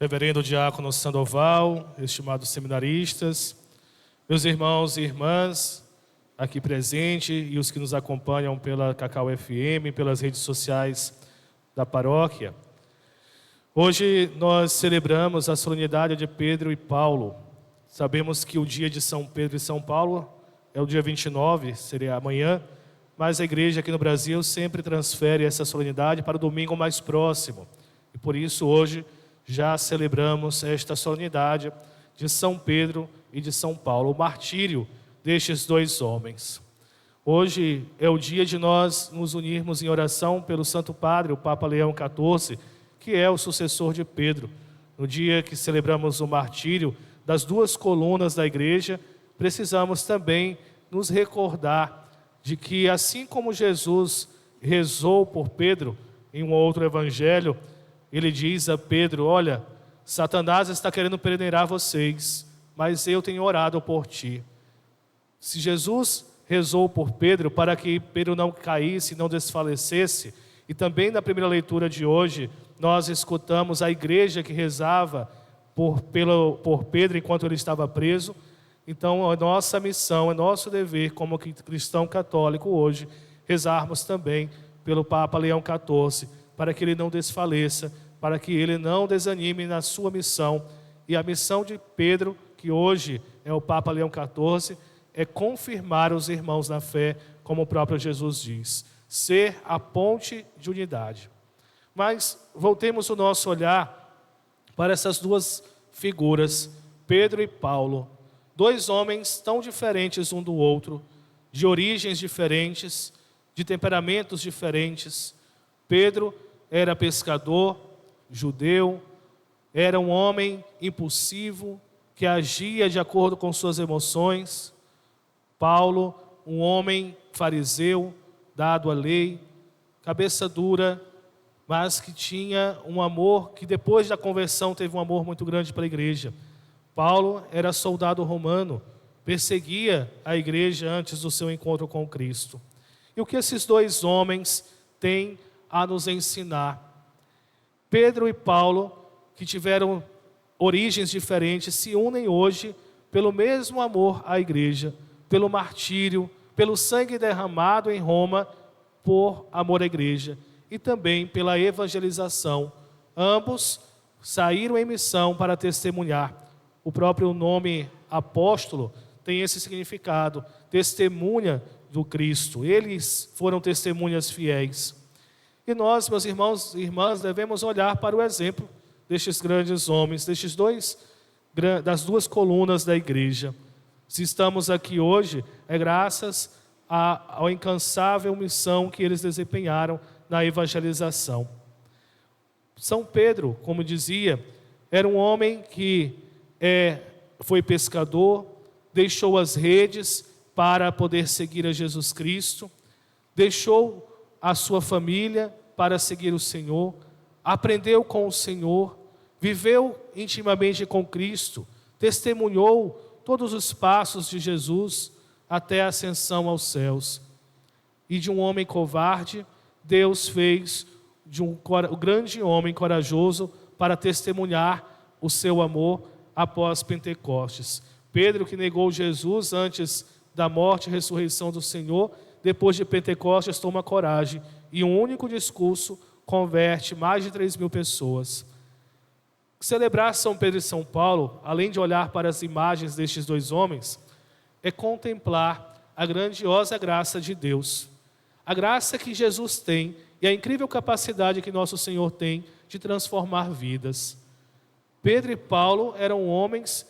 Reverendo Diácono Sandoval, estimados seminaristas, meus irmãos e irmãs aqui presentes e os que nos acompanham pela Cacau FM, pelas redes sociais da paróquia. Hoje nós celebramos a solenidade de Pedro e Paulo. Sabemos que o dia de São Pedro e São Paulo é o dia 29, seria amanhã, mas a igreja aqui no Brasil sempre transfere essa solenidade para o domingo mais próximo. E por isso hoje já celebramos esta solenidade de São Pedro e de São Paulo, o martírio destes dois homens. Hoje é o dia de nós nos unirmos em oração pelo Santo Padre, o Papa Leão XIV, que é o sucessor de Pedro. No dia que celebramos o martírio das duas colunas da igreja, precisamos também nos recordar de que, assim como Jesus rezou por Pedro em um outro evangelho, ele diz a Pedro: olha, Satanás está querendo peneirar vocês, mas eu tenho orado por ti. Se Jesus rezou por Pedro para que Pedro não caísse, não desfalecesse, e também na primeira leitura de hoje, nós escutamos a igreja que rezava por Pedro enquanto ele estava preso. Então, a nossa missão, é nosso dever como cristão católico hoje, rezarmos também pelo Papa Leão XIV, para que ele não desfaleça, para que ele não desanime na sua missão. E a missão de Pedro, que hoje é o Papa Leão XIV, é confirmar os irmãos na fé, como o próprio Jesus diz, ser a ponte de unidade. Mas voltemos o nosso olhar para essas duas figuras, Pedro e Paulo, dois homens tão diferentes um do outro, de origens diferentes, de temperamentos diferentes. Pedro era pescador, judeu, era um homem impulsivo, que agia de acordo com suas emoções. Paulo, um homem fariseu, dado à lei, cabeça dura, mas que tinha um amor, que depois da conversão teve um amor muito grande para a igreja. Paulo era soldado romano, perseguia a igreja antes do seu encontro com Cristo. E o que esses dois homens têm a nos ensinar? Pedro e Paulo, que tiveram origens diferentes, se unem hoje pelo mesmo amor à igreja, pelo martírio, pelo sangue derramado em Roma por amor à igreja e também pela evangelização. Ambos saíram em missão para testemunhar. O próprio nome apóstolo tem esse significado, testemunha do Cristo. Eles foram testemunhas fiéis. E nós, meus irmãos e irmãs, devemos olhar para o exemplo destes grandes homens, das duas colunas da igreja. Se estamos aqui hoje, é graças à incansável missão que eles desempenharam na evangelização. São Pedro, como dizia, era um homem que foi pescador, deixou as redes para poder seguir a Jesus Cristo, deixou a sua família para seguir o Senhor, aprendeu com o Senhor, viveu intimamente com Cristo, testemunhou todos os passos de Jesus até a ascensão aos céus. E de um homem covarde, Deus fez de um grande homem corajoso para testemunhar o seu amor após Pentecostes. Pedro, que negou Jesus antes da morte e ressurreição do Senhor, depois de Pentecostes toma coragem e um único discurso converte mais de 3.000 pessoas. Celebrar São Pedro e São Paulo, além de olhar para as imagens destes dois homens, é contemplar a grandiosa graça de Deus. A graça que Jesus tem e a incrível capacidade que nosso Senhor tem de transformar vidas. Pedro e Paulo eram homens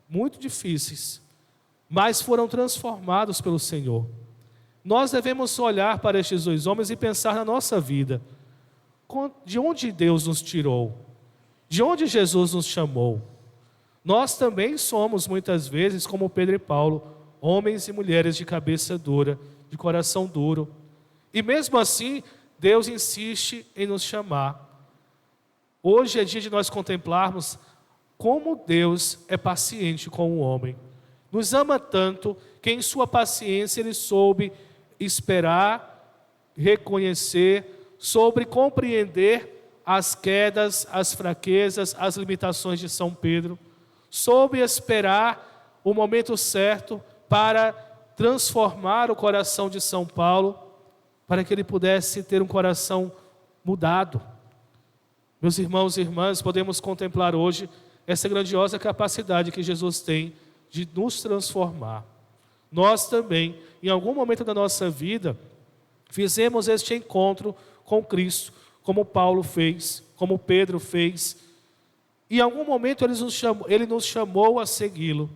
muito difíceis, mas foram transformados pelo Senhor. Nós devemos olhar para estes dois homens e pensar na nossa vida. De onde Deus nos tirou? De onde Jesus nos chamou? Nós também somos, muitas vezes, como Pedro e Paulo, homens e mulheres de cabeça dura, de coração duro. E mesmo assim, Deus insiste em nos chamar. Hoje é dia de nós contemplarmos como Deus é paciente com o homem. Nos ama tanto que em sua paciência Ele soube esperar, reconhecer, sobre compreender as quedas, as fraquezas, as limitações de São Pedro. Soube esperar o momento certo para transformar o coração de São Paulo, para que ele pudesse ter um coração mudado. Meus irmãos e irmãs, podemos contemplar hoje essa grandiosa capacidade que Jesus tem de nos transformar. Nós também, em algum momento da nossa vida, fizemos este encontro com Cristo, como Paulo fez, como Pedro fez. E em algum momento ele nos chamou a segui-lo.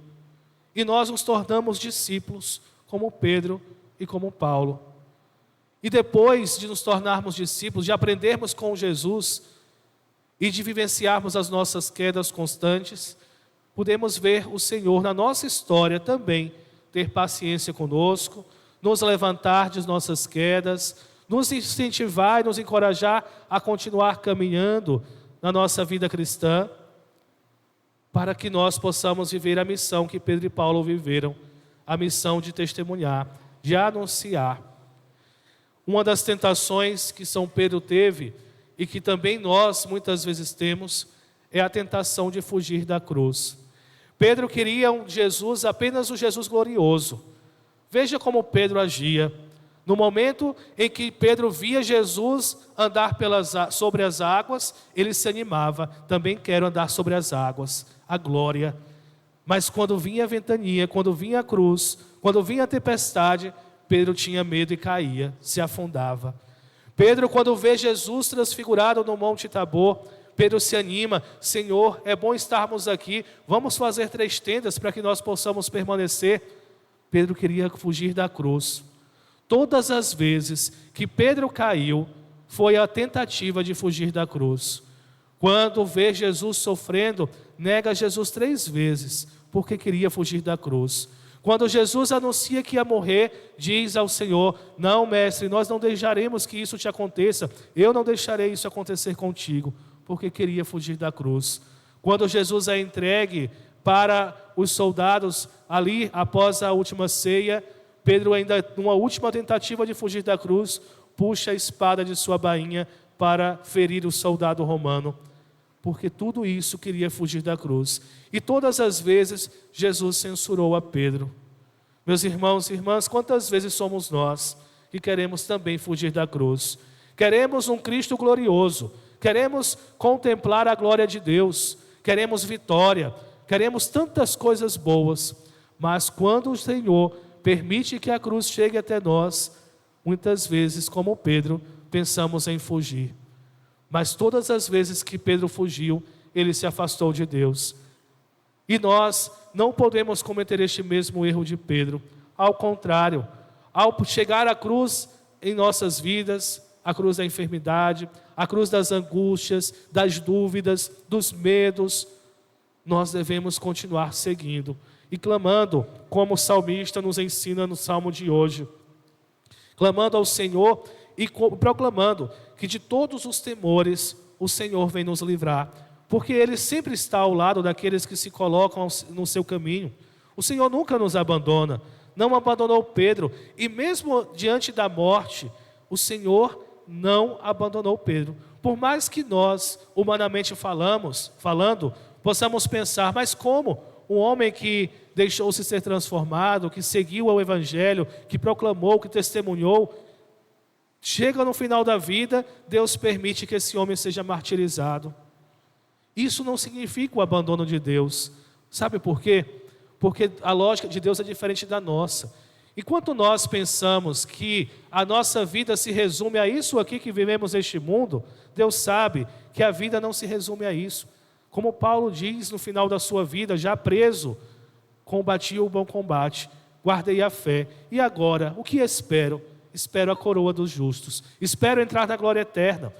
E nós nos tornamos discípulos, como Pedro e como Paulo. E depois de nos tornarmos discípulos, de aprendermos com Jesus e de vivenciarmos as nossas quedas constantes, podemos ver o Senhor na nossa história também ter paciência conosco, nos levantar de nossas quedas, nos incentivar e nos encorajar a continuar caminhando na nossa vida cristã, para que nós possamos viver a missão que Pedro e Paulo viveram, a missão de testemunhar, de anunciar. Uma das tentações que São Pedro teve, e que também nós muitas vezes temos, é a tentação de fugir da cruz. Pedro queria Jesus, apenas o Jesus glorioso. Veja como Pedro agia. No momento em que Pedro via Jesus andar sobre as águas, ele se animava. Também quero andar sobre as águas, a glória. Mas quando vinha a ventania, quando vinha a cruz, quando vinha a tempestade, Pedro tinha medo e caía, se afundava. Pedro, quando vê Jesus transfigurado no Monte Tabor, Pedro se anima: Senhor, é bom estarmos aqui, vamos fazer 3 tendas para que nós possamos permanecer. Pedro queria fugir da cruz. Todas as vezes que Pedro caiu, foi a tentativa de fugir da cruz. Quando vê Jesus sofrendo, nega Jesus 3 vezes, porque queria fugir da cruz. Quando Jesus anuncia que ia morrer, diz ao Senhor: não, mestre, nós não deixaremos que isso te aconteça, eu não deixarei isso acontecer contigo, porque queria fugir da cruz. Quando Jesus é entregue para os soldados ali, após a última ceia, Pedro, ainda numa última tentativa de fugir da cruz, puxa a espada de sua bainha para ferir o soldado romano, porque tudo isso queria fugir da cruz. E todas as vezes Jesus censurou a Pedro. Meus irmãos e irmãs, quantas vezes somos nós que queremos também fugir da cruz? Queremos um Cristo glorioso, queremos contemplar a glória de Deus, queremos vitória, queremos tantas coisas boas, mas quando o Senhor permite que a cruz chegue até nós, muitas vezes, como Pedro, pensamos em fugir. Mas todas as vezes que Pedro fugiu, ele se afastou de Deus. E nós não podemos cometer este mesmo erro de Pedro. Ao contrário, ao chegar à cruz em nossas vidas, a cruz da enfermidade, a cruz das angústias, das dúvidas, dos medos, nós devemos continuar seguindo e clamando, como o salmista nos ensina no salmo de hoje, clamando ao Senhor e proclamando que de todos os temores o Senhor vem nos livrar, porque Ele sempre está ao lado daqueles que se colocam no seu caminho. O Senhor nunca nos abandona, não abandonou Pedro, e mesmo diante da morte, o Senhor não abandonou Pedro. Por mais que nós, humanamente falando, possamos pensar: mas como um homem que deixou-se ser transformado, que seguiu o Evangelho, que proclamou, que testemunhou, chega no final da vida, Deus permite que esse homem seja martirizado. Isso não significa o abandono de Deus. Sabe por quê? Porque a lógica de Deus é diferente da nossa. Enquanto nós pensamos que a nossa vida se resume a isso aqui que vivemos neste mundo, Deus sabe que a vida não se resume a isso. Como Paulo diz no final da sua vida, já preso: combati o bom combate, guardei a fé, e agora, o que espero? Espero a coroa dos justos, espero entrar na glória eterna.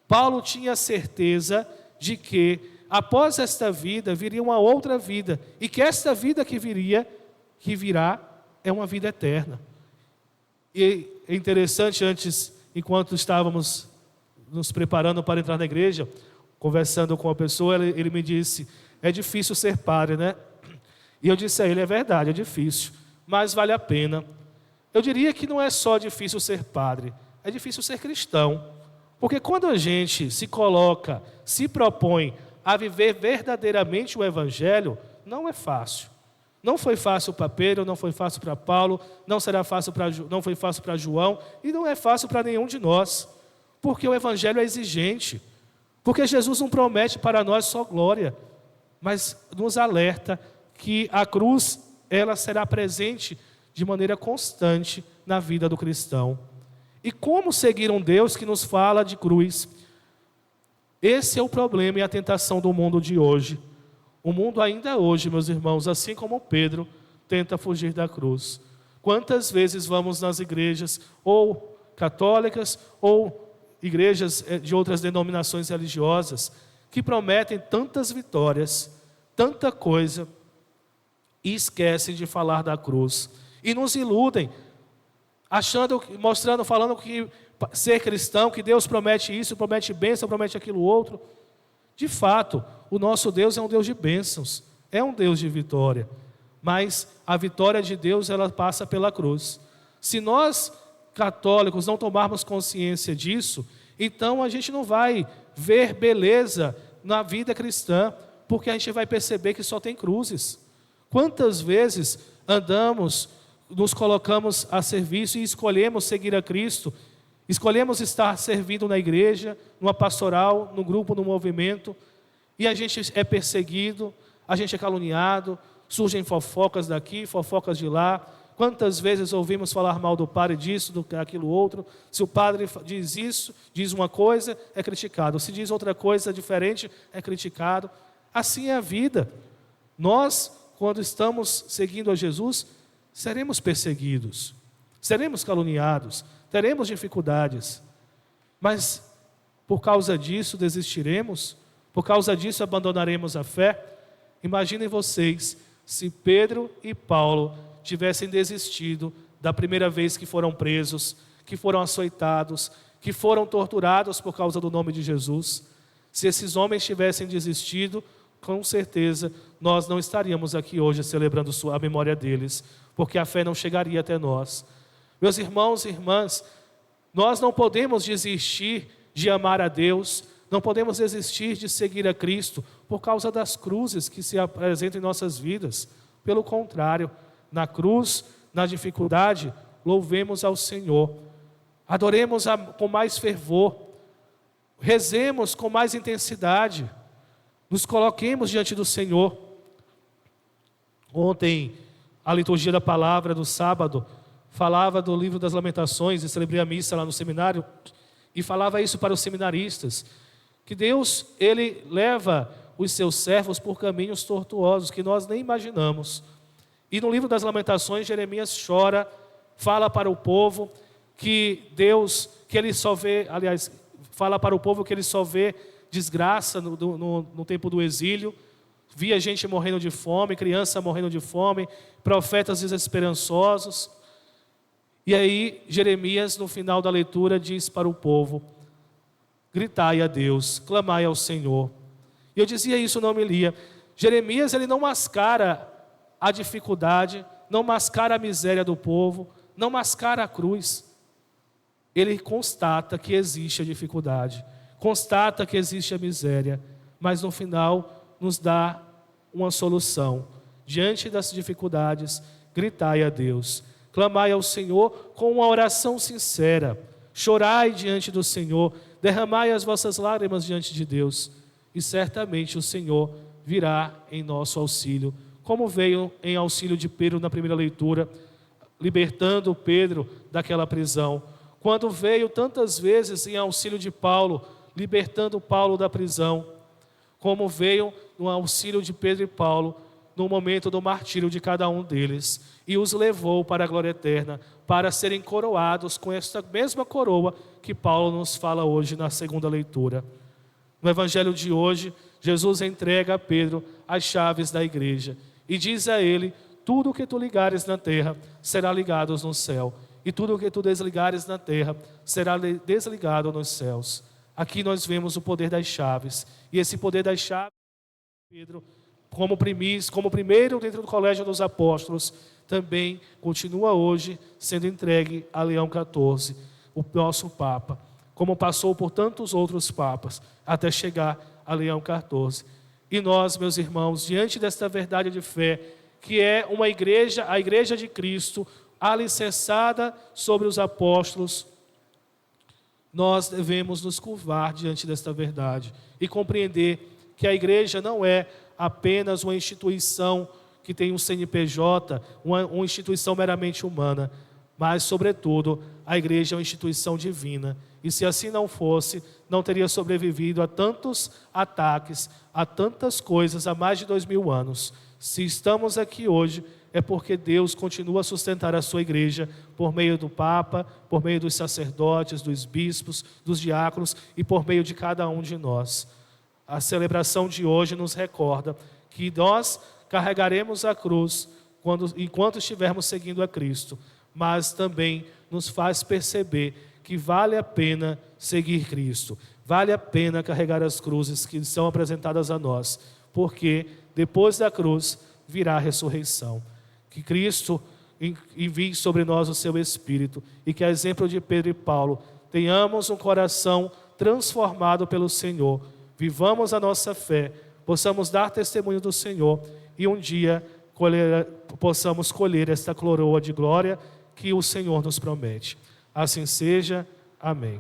Paulo tinha certeza de que após esta vida viria uma outra vida, e que esta vida que virá, é uma vida eterna. E é interessante, enquanto estávamos nos preparando para entrar na igreja, conversando com uma pessoa, ele me disse: é difícil ser padre, né? E eu disse a ele: é verdade, é difícil, mas vale a pena. Eu diria que não é só difícil ser padre, é difícil ser cristão. Porque quando a gente se coloca, se propõe a viver verdadeiramente o Evangelho, não é fácil. Não foi fácil para Pedro, não foi fácil para Paulo, não foi fácil para João, e não é fácil para nenhum de nós. Porque o Evangelho é exigente. Porque Jesus não promete para nós só glória, mas nos alerta que a cruz, ela será presente de maneira constante na vida do cristão. E como seguir um Deus que nos fala de cruz? Esse é o problema e a tentação do mundo de hoje. O mundo ainda hoje, meus irmãos, assim como Pedro, tenta fugir da cruz. Quantas vezes vamos nas igrejas, ou católicas, ou igrejas de outras denominações religiosas, que prometem tantas vitórias, tanta coisa, e esquecem de falar da cruz. E nos iludem, falando que ser cristão, que Deus promete isso, promete bênção, promete aquilo outro. De fato, o nosso Deus é um Deus de bênçãos, é um Deus de vitória. Mas a vitória de Deus, ela passa pela cruz. Se nós, católicos, não tomarmos consciência disso, então a gente não vai ver beleza na vida cristã, porque a gente vai perceber que só tem cruzes. Quantas vezes andamos, nos colocamos a serviço e escolhemos seguir a Cristo, escolhemos estar servindo na igreja, numa pastoral, no grupo, no movimento, e a gente é perseguido, a gente é caluniado, surgem fofocas daqui, fofocas de lá. Quantas vezes ouvimos falar mal do padre disso, daquilo outro? Se o padre diz isso, diz uma coisa, é criticado. Se diz outra coisa diferente, é criticado. Assim é a vida. Nós, quando estamos seguindo a Jesus, seremos perseguidos, seremos caluniados, teremos dificuldades, mas por causa disso desistiremos, por causa disso abandonaremos a fé. Imaginem vocês se Pedro e Paulo tivessem desistido da primeira vez que foram presos, que foram açoitados, que foram torturados por causa do nome de Jesus. Se esses homens tivessem desistido, com certeza nós não estaríamos aqui hoje celebrando a memória deles, porque a fé não chegaria até nós. Meus irmãos e irmãs, nós não podemos desistir de amar a Deus, não podemos desistir de seguir a Cristo por causa das cruzes que se apresentam em nossas vidas. Pelo contrário, na cruz, na dificuldade, louvemos ao Senhor, adoremos com mais fervor, rezemos com mais intensidade, nos coloquemos diante do Senhor. Ontem, a liturgia da palavra do sábado falava do livro das Lamentações, e celebrei a missa lá no seminário, e falava isso para os seminaristas, que Deus, Ele leva os seus servos por caminhos tortuosos, que nós nem imaginamos. E no livro das Lamentações, Jeremias chora, fala para o povo que Deus, que Ele só vê, aliás, fala para o povo que Ele só vê desgraça no tempo do exílio, via gente morrendo de fome, criança morrendo de fome, profetas desesperançosos. E aí Jeremias, no final da leitura, diz para o povo: gritai a Deus, clamai ao Senhor. E eu dizia isso na homilia. Jeremias, ele não mascara a dificuldade, não mascara a miséria do povo, não mascara a cruz. Ele constata que existe a dificuldade, constata que existe a miséria, mas no final nos dá uma solução. Diante das dificuldades, gritai a Deus, clamai ao Senhor com uma oração sincera, chorai diante do Senhor, derramai as vossas lágrimas diante de Deus, e certamente o Senhor virá em nosso auxílio, como veio em auxílio de Pedro na primeira leitura, libertando Pedro daquela prisão, quando veio tantas vezes em auxílio de Paulo, libertando Paulo da prisão, como veio no auxílio de Pedro e Paulo no momento do martírio de cada um deles, e os levou para a glória eterna, para serem coroados com esta mesma coroa que Paulo nos fala hoje na segunda leitura. No evangelho de hoje, Jesus entrega a Pedro as chaves da igreja e diz a ele: tudo o que tu ligares na terra será ligado no céu, e tudo o que tu desligares na terra será desligado nos céus. Aqui nós vemos o poder das chaves, e esse poder das chaves, Pedro, como primeiro dentro do colégio dos apóstolos, também continua hoje sendo entregue a Leão XIV, o nosso Papa. como passou por tantos outros papas, até chegar a Leão XIV. E nós, meus irmãos, diante desta verdade de fé, que é uma igreja, a igreja de Cristo, alicerçada sobre os apóstolos, nós devemos nos curvar diante desta verdade e compreender que a igreja não é apenas uma instituição que tem um CNPJ, uma instituição meramente humana, mas, sobretudo, a igreja é uma instituição divina. E se assim não fosse, não teria sobrevivido a tantos ataques, a tantas coisas há mais de 2000 anos. Se estamos aqui hoje, é porque Deus continua a sustentar a sua igreja por meio do Papa, por meio dos sacerdotes, dos bispos, dos diáconos e por meio de cada um de nós. A celebração de hoje nos recorda que nós carregaremos a cruz enquanto estivermos seguindo a Cristo, mas também nos faz perceber que vale a pena seguir Cristo, vale a pena carregar as cruzes que são apresentadas a nós, porque depois da cruz virá a ressurreição. Que Cristo envie sobre nós o seu Espírito e que, a exemplo de Pedro e Paulo, tenhamos um coração transformado pelo Senhor, vivamos a nossa fé, possamos dar testemunho do Senhor e um dia possamos colher esta coroa de glória que o Senhor nos promete. Assim seja. Amém.